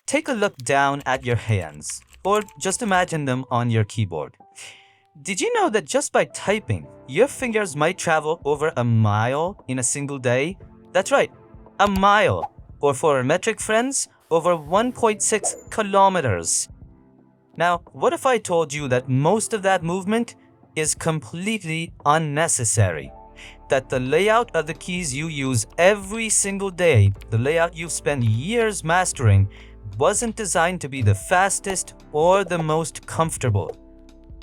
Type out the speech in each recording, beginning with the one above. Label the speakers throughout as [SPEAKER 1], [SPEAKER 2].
[SPEAKER 1] Take a look down at your hands, or just imagine them on your keyboard. Did you know that just by typing, your fingers might travel over a mile in a single day? That's right, a mile, or for our metric friends, over 1.6 kilometers. Now, what if I told you that most of that movement is completely unnecessary? That the layout of the keys you use every single day, the layout you've spent years mastering, wasn't designed to be the fastest or the most comfortable.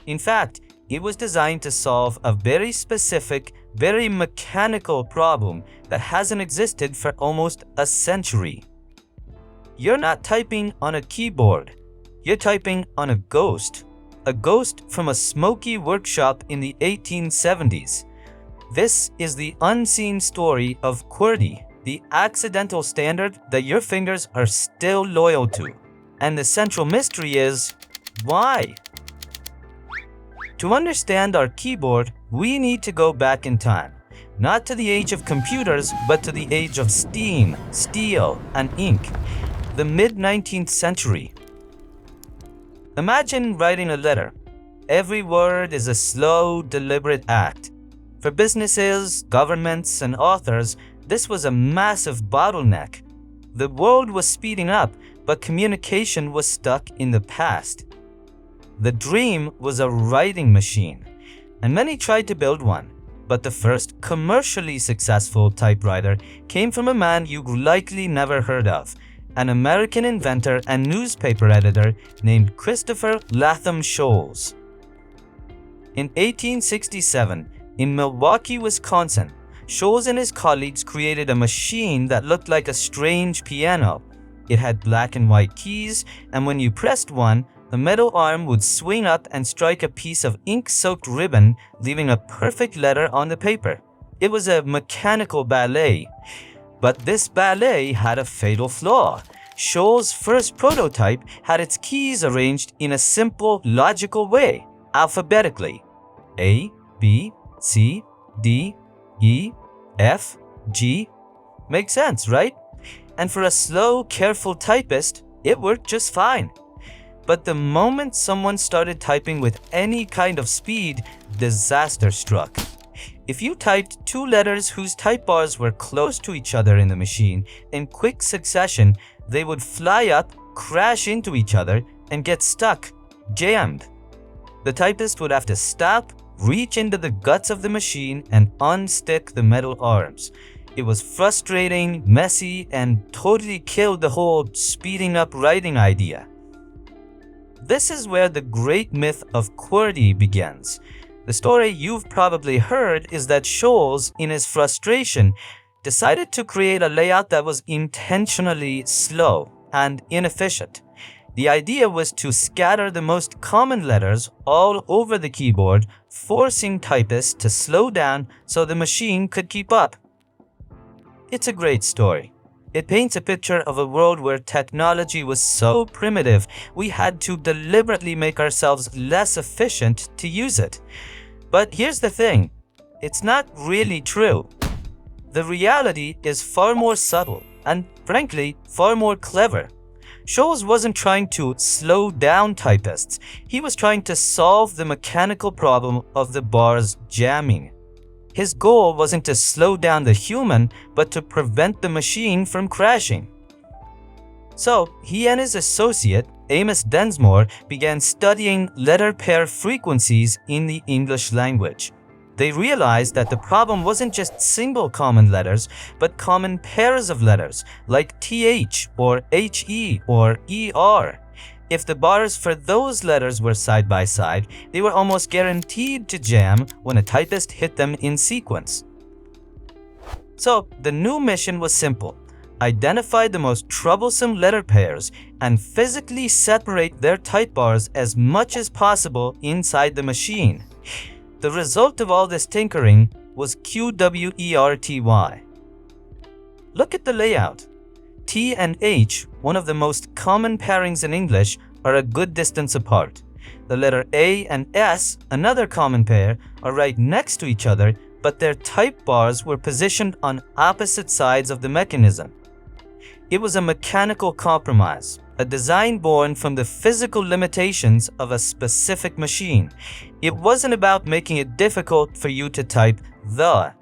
[SPEAKER 1] In fact, it was designed to solve a very specific, very mechanical problem that hasn't existed for almost a century. You're not typing on a keyboard. You're typing on a ghost from a smoky workshop in the 1870s. This is the unseen story of QWERTY, the accidental standard that your fingers are still loyal to. And the central mystery is, why? To understand our keyboard, we need to go back in time. Not to the age of computers, but to the age of steam, steel, and ink. The mid-19th century. Imagine writing a letter. Every word is a slow, deliberate act. For businesses, governments, and authors, this was a massive bottleneck. The world was speeding up, but communication was stuck in the past. The dream was a writing machine, and many tried to build one, but the first commercially successful typewriter came from a man you likely never heard of, an American inventor and newspaper editor named Christopher Latham Sholes. In 1867, in Milwaukee, Wisconsin, Sholes and his colleagues created a machine that looked like a strange piano. It had black and white keys, and when you pressed one, the metal arm would swing up and strike a piece of ink-soaked ribbon, leaving a perfect letter on the paper. It was a mechanical ballet. But this ballet had a fatal flaw. Sholes' first prototype had its keys arranged in a simple, logical way, alphabetically. A, B, C, D, E, F, G. Makes sense, right? And for a slow, careful typist, it worked just fine. But the moment someone started typing with any kind of speed, disaster struck. If you typed two letters whose type bars were close to each other in the machine in quick succession, they would fly up, crash into each other, and get stuck, jammed. The typist would have to stop, reach into the guts of the machine, and unstick the metal arms. It was frustrating, messy, and totally killed the whole speeding up writing idea. This is where the great myth of QWERTY begins. The story you've probably heard is that Sholes, in his frustration, decided to create a layout that was intentionally slow and inefficient. The idea was to scatter the most common letters all over the keyboard, forcing typists to slow down so the machine could keep up. It's a great story. It paints a picture of a world where technology was so primitive, we had to deliberately make ourselves less efficient to use it. But here's the thing, it's not really true. The reality is far more subtle and, frankly, far more clever. Sholes wasn't trying to slow down typists. He was trying to solve the mechanical problem of the bars jamming. His goal wasn't to slow down the human, but to prevent the machine from crashing. So, he and his associate, Amos Densmore, began studying letter pair frequencies in the English language. They realized that the problem wasn't just single common letters, but common pairs of letters, like TH or HE or ER. If the bars for those letters were side by side, they were almost guaranteed to jam when a typist hit them in sequence. So, the new mission was simple. Identify the most troublesome letter pairs and physically separate their type bars as much as possible inside the machine. The result of all this tinkering was QWERTY. Look at the layout. T and H, one of the most common pairings in English, are a good distance apart. The letter A and S, another common pair, are right next to each other, but their type bars were positioned on opposite sides of the mechanism. It was a mechanical compromise, a design born from the physical limitations of a specific machine. It wasn't about making it difficult for you to type the.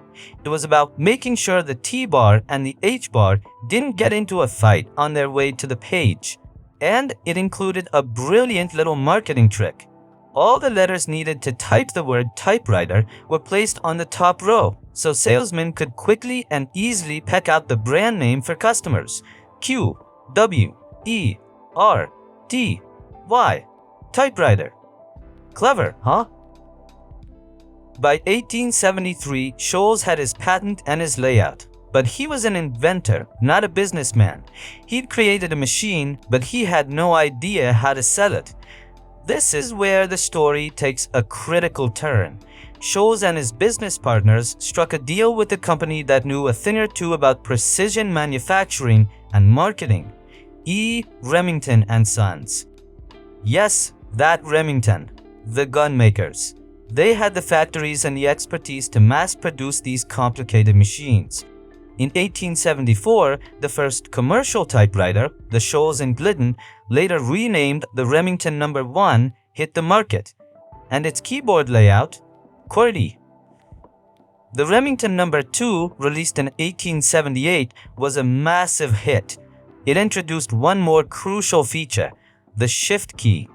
[SPEAKER 1] It was about making sure the T bar and the H bar didn't get into a fight on their way to the page. And it included a brilliant little marketing trick. All the letters needed to type the word typewriter were placed on the top row, so salesmen could quickly and easily peck out the brand name for customers. QWERTY. Typewriter. Clever, huh? By 1873, Sholes had his patent and his layout. But he was an inventor, not a businessman. He'd created a machine, but he had no idea how to sell it. This is where the story takes a critical turn. Sholes and his business partners struck a deal with a company that knew a thing or two about precision manufacturing and marketing. E. Remington and Sons. Yes, that Remington. The gun makers. They had the factories and the expertise to mass produce these complicated machines. In 1874, the first commercial typewriter, the Sholes and Glidden, later renamed the Remington No. 1, hit the market, and its keyboard layout, QWERTY. The Remington No. 2, released in 1878, was a massive hit. It introduced one more crucial feature, the shift key.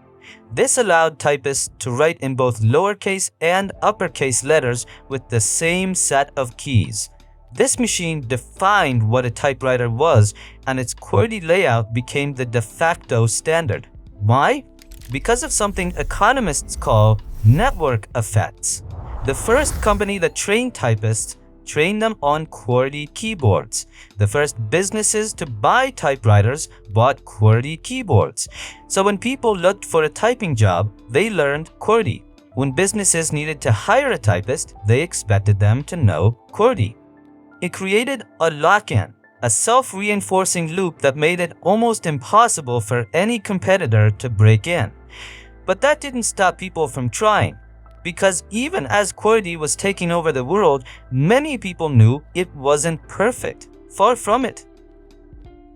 [SPEAKER 1] This allowed typists to write in both lowercase and uppercase letters with the same set of keys. This machine defined what a typewriter was, and its QWERTY layout became the de facto standard. Why? Because of something economists call network effects. The first company that trained typists trained them on QWERTY keyboards. The first businesses to buy typewriters bought QWERTY keyboards. So when people looked for a typing job, they learned QWERTY. When businesses needed to hire a typist, they expected them to know QWERTY. It created a lock-in, a self-reinforcing loop that made it almost impossible for any competitor to break in. But that didn't stop people from trying, because even as QWERTY was taking over the world, many people knew it wasn't perfect. Far from it.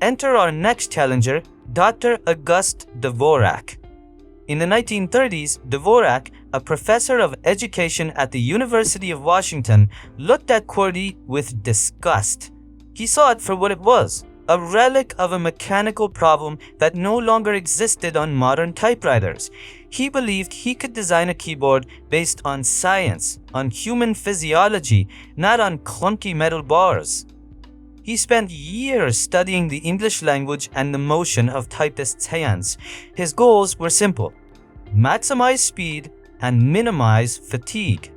[SPEAKER 1] Enter our next challenger, Dr. Auguste Dvorak. In the 1930s, Dvorak, a professor of education at the University of Washington, looked at QWERTY with disgust. He saw it for what it was, a relic of a mechanical problem that no longer existed on modern typewriters. He believed he could design a keyboard based on science, on human physiology, not on clunky metal bars. He spent years studying the English language and the motion of typists' hands. His goals were simple: maximize speed and minimize fatigue.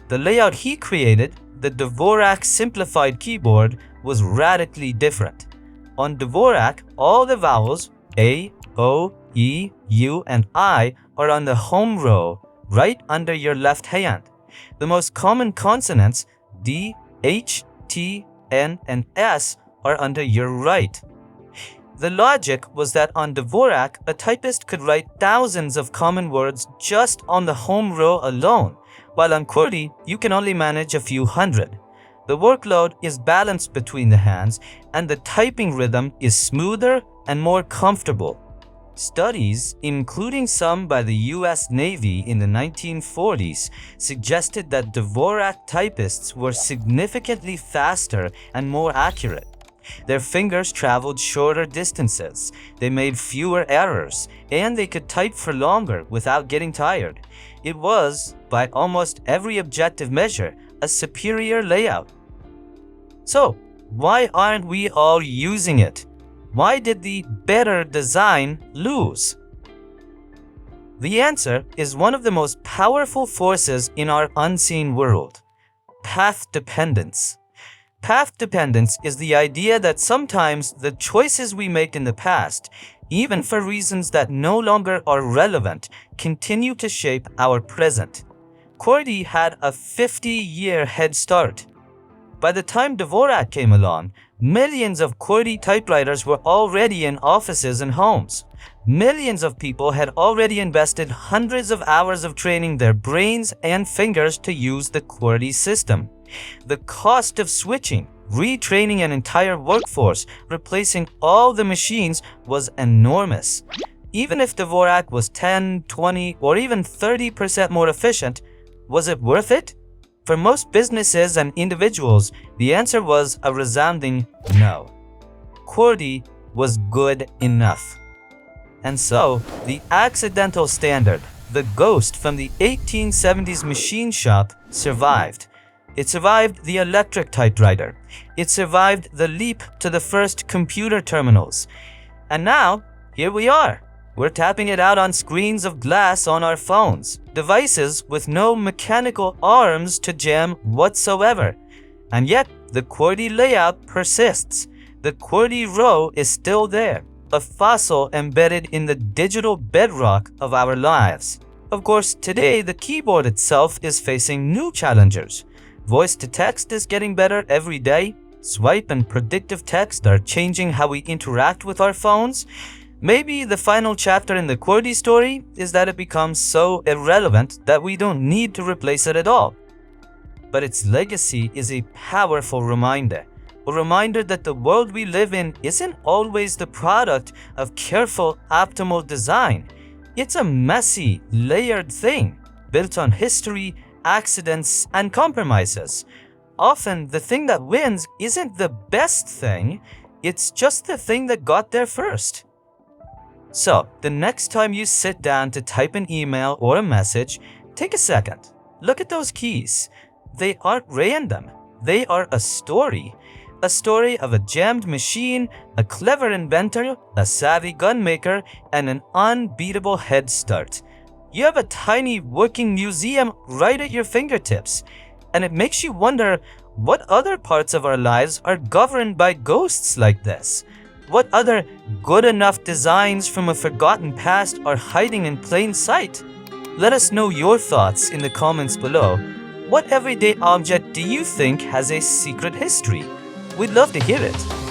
[SPEAKER 1] The layout he created, the Dvorak Simplified Keyboard, was radically different. On Dvorak, all the vowels A, O, E, U, and I are on the home row, right under your left hand. The most common consonants, D, H, T, N, and S, are under your right. The logic was that on Dvorak, a typist could write thousands of common words just on the home row alone, while on QWERTY, you can only manage a few hundred. The workload is balanced between the hands, and the typing rhythm is smoother and more comfortable. Studies, including some by the US Navy in the 1940s, suggested that Dvorak typists were significantly faster and more accurate. Their fingers traveled shorter distances, they made fewer errors, and they could type for longer without getting tired. It was, by almost every objective measure, a superior layout. So, why aren't we all using it? Why did the better design lose? The answer is one of the most powerful forces in our unseen world: path dependence. Path dependence is the idea that sometimes the choices we make in the past, even for reasons that no longer are relevant, continue to shape our present. QWERTY had a 50-year head start. By the time Dvorak came along, millions of QWERTY typewriters were already in offices and homes. Millions of people had already invested hundreds of hours of training their brains and fingers to use the QWERTY system. The cost of switching, retraining an entire workforce, replacing all the machines was enormous. Even if Dvorak was 10, 20, or even 30% more efficient, was it worth it? For most businesses and individuals, the answer was a resounding no. QWERTY was good enough. And so, the accidental standard, the ghost from the 1870s machine shop, survived. It survived the electric typewriter. It survived the leap to the first computer terminals. And now, here we are. We're tapping it out on screens of glass on our phones, devices with no mechanical arms to jam whatsoever. And yet, the QWERTY layout persists. The QWERTY row is still there, a fossil embedded in the digital bedrock of our lives. Of course, today the keyboard itself is facing new challengers. Voice to text is getting better every day. Swipe and predictive text are changing how we interact with our phones. Maybe the final chapter in the QWERTY story is that it becomes so irrelevant that we don't need to replace it at all. But its legacy is a powerful reminder. A reminder that the world we live in isn't always the product of careful, optimal design. It's a messy, layered thing, built on history, accidents, and compromises. Often, the thing that wins isn't the best thing, it's just the thing that got there first. So, the next time you sit down to type an email or a message, take a second. Look at those keys. They aren't random. They are a story. A story of a jammed machine, a clever inventor, a savvy gunmaker, and an unbeatable head start. You have a tiny working museum right at your fingertips, and it makes you wonder what other parts of our lives are governed by ghosts like this. What other good enough designs from a forgotten past are hiding in plain sight? Let us know your thoughts in the comments below. What everyday object do you think has a secret history? We'd love to hear it.